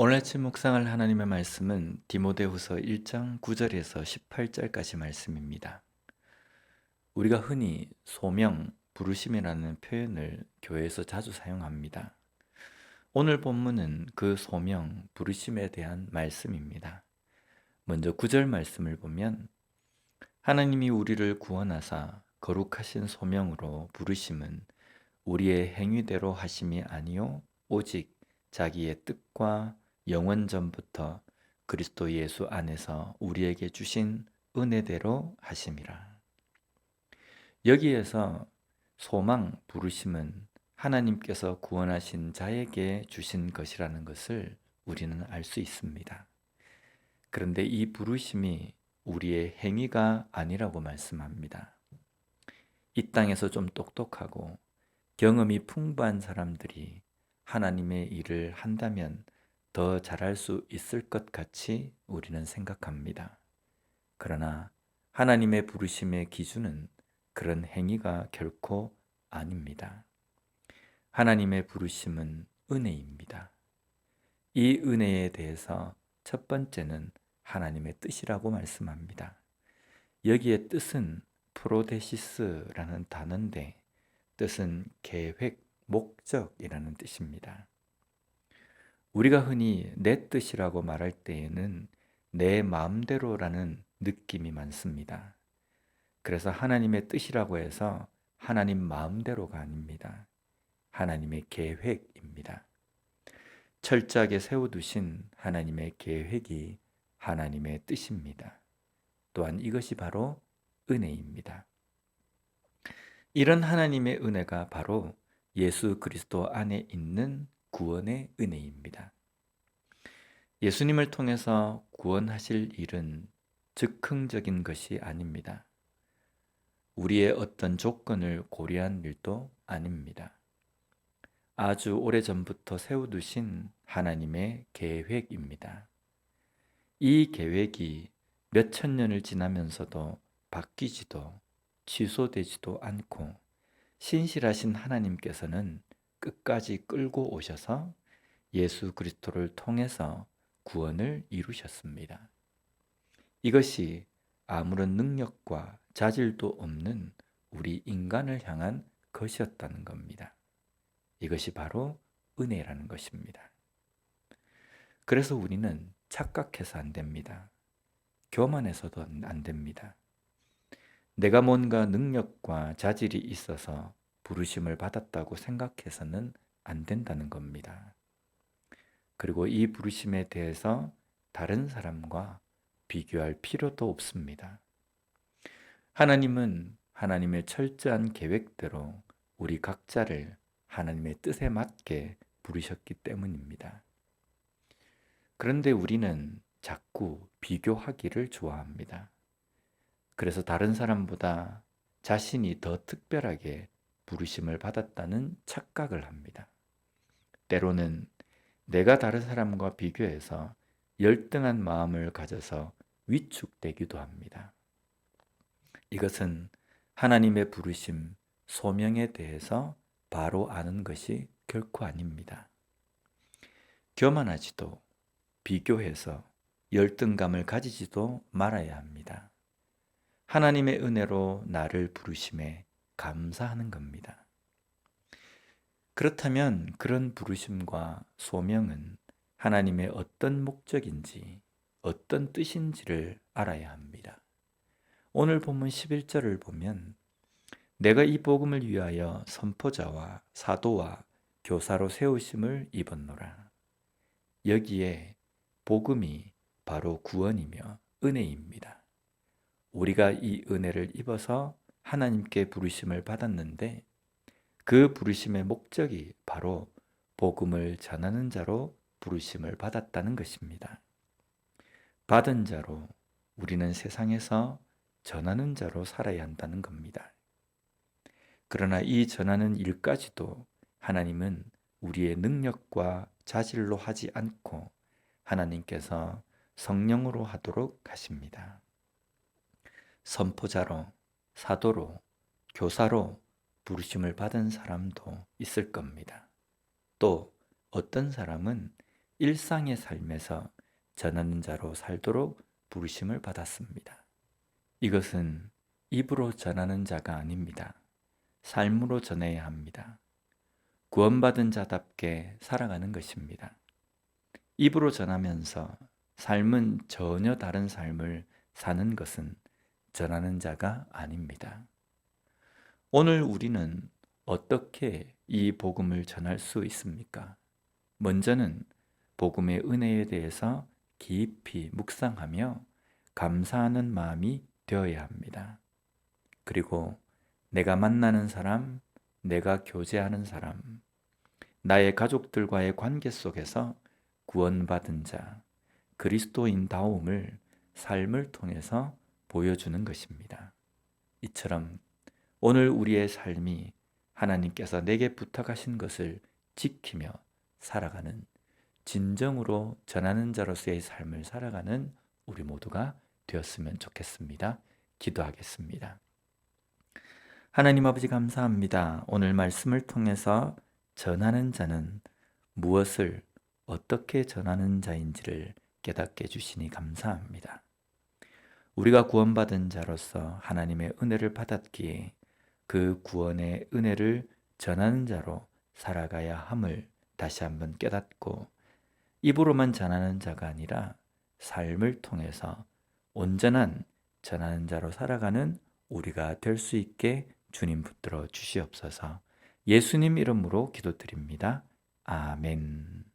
오늘 아침 묵상할 하나님의 말씀은 디모데후서 1장 9절에서 18절까지 말씀입니다. 우리가 흔히 소명, 부르심이라는 표현을 교회에서 자주 사용합니다. 오늘 본문은 그 소명, 부르심에 대한 말씀입니다. 먼저 9절 말씀을 보면 하나님이 우리를 구원하사 거룩하신 소명으로 부르심은 우리의 행위대로 하심이 아니요 오직 자기의 뜻과 영원 전부터 그리스도 예수 안에서 우리에게 주신 은혜대로 하심이라. 여기에서 소망 부르심은 하나님께서 구원하신 자에게 주신 것이라는 것을 우리는 알 수 있습니다. 그런데 이 부르심이 우리의 행위가 아니라고 말씀합니다. 이 땅에서 좀 똑똑하고 경험이 풍부한 사람들이 하나님의 일을 한다면 더 잘할 수 있을 것 같이 우리는 생각합니다. 그러나 하나님의 부르심의 기준은 그런 행위가 결코 아닙니다. 하나님의 부르심은 은혜입니다. 이 은혜에 대해서 첫 번째는 하나님의 뜻이라고 말씀합니다. 여기에 뜻은 프로데시스라는 단어인데 뜻은 계획, 목적이라는 뜻입니다. 우리가 흔히 내 뜻이라고 말할 때에는 내 마음대로라는 느낌이 많습니다. 그래서 하나님의 뜻이라고 해서 하나님 마음대로가 아닙니다. 하나님의 계획입니다. 철저하게 세워두신 하나님의 계획이 하나님의 뜻입니다. 또한 이것이 바로 은혜입니다. 이런 하나님의 은혜가 바로 예수 그리스도 안에 있는 구원의 은혜입니다. 예수님을 통해서 구원하실 일은 즉흥적인 것이 아닙니다. 우리의 어떤 조건을 고려한 일도 아닙니다. 아주 오래전부터 세워두신 하나님의 계획입니다. 이 계획이 몇천 년을 지나면서도 바뀌지도 취소되지도 않고 신실하신 하나님께서는 끝까지 끌고 오셔서 예수 그리스도를 통해서 구원을 이루셨습니다. 이것이 아무런 능력과 자질도 없는 우리 인간을 향한 것이었다는 겁니다. 이것이 바로 은혜라는 것입니다. 그래서 우리는 착각해서 안 됩니다. 교만해서도 안 됩니다. 내가 뭔가 능력과 자질이 있어서 부르심을 받았다고 생각해서는 안 된다는 겁니다. 그리고 이 부르심에 대해서 다른 사람과 비교할 필요도 없습니다. 하나님은 하나님의 철저한 계획대로 우리 각자를 하나님의 뜻에 맞게 부르셨기 때문입니다. 그런데 우리는 자꾸 비교하기를 좋아합니다. 그래서 다른 사람보다 자신이 더 특별하게 부르심을 받았다는 착각을 합니다. 때로는 내가 다른 사람과 비교해서 열등한 마음을 가져서 위축되기도 합니다. 이것은 하나님의 부르심, 소명에 대해서 바로 아는 것이 결코 아닙니다. 교만하지도 비교해서 열등감을 가지지도 말아야 합니다. 하나님의 은혜로 나를 부르심에 감사하는 겁니다. 그렇다면 그런 부르심과 소명은 하나님의 어떤 목적인지, 어떤 뜻인지를 알아야 합니다. 오늘 본문 11절을 보면 내가 이 복음을 위하여 선포자와 사도와 교사로 세우심을 입었노라. 여기에 복음이 바로 구원이며 은혜입니다. 우리가 이 은혜를 입어서 하나님께 부르심을 받았는데 그 부르심의 목적이 바로 복음을 전하는 자로 부르심을 받았다는 것입니다. 받은 자로 우리는 세상에서 전하는 자로 살아야 한다는 겁니다. 그러나 이 전하는 일까지도 하나님은 우리의 능력과 자질로 하지 않고 하나님께서 성령으로 하도록 하십니다. 선포자로, 사도로, 교사로 부르심을 받은 사람도 있을 겁니다. 또 어떤 사람은 일상의 삶에서 전하는 자로 살도록 부르심을 받았습니다. 이것은 입으로 전하는 자가 아닙니다. 삶으로 전해야 합니다. 구원받은 자답게 살아가는 것입니다. 입으로 전하면서 삶은 전혀 다른 삶을 사는 것은 전하는 자가 아닙니다. 오늘 우리는 어떻게 이 복음을 전할 수 있습니까? 먼저는 복음의 은혜에 대해서 깊이 묵상하며 감사하는 마음이 되어야 합니다. 그리고 내가 만나는 사람, 내가 교제하는 사람, 나의 가족들과의 관계 속에서 구원받은 자, 그리스도인다움을 삶을 통해서 보여주는 것입니다. 이처럼 오늘 우리의 삶이 하나님께서 내게 부탁하신 것을 지키며 살아가는 진정으로 전하는 자로서의 삶을 살아가는 우리 모두가 되었으면 좋겠습니다. 기도하겠습니다. 하나님 아버지 감사합니다. 오늘 말씀을 통해서 전하는 자는 무엇을 어떻게 전하는 자인지를 깨닫게 해주시니 감사합니다. 우리가 구원받은 자로서 하나님의 은혜를 받았기에 그 구원의 은혜를 전하는 자로 살아가야 함을 다시 한번 깨닫고 입으로만 전하는 자가 아니라 삶을 통해서 온전한 전하는 자로 살아가는 우리가 될 수 있게 주님 붙들어 주시옵소서. 예수님 이름으로 기도드립니다. 아멘.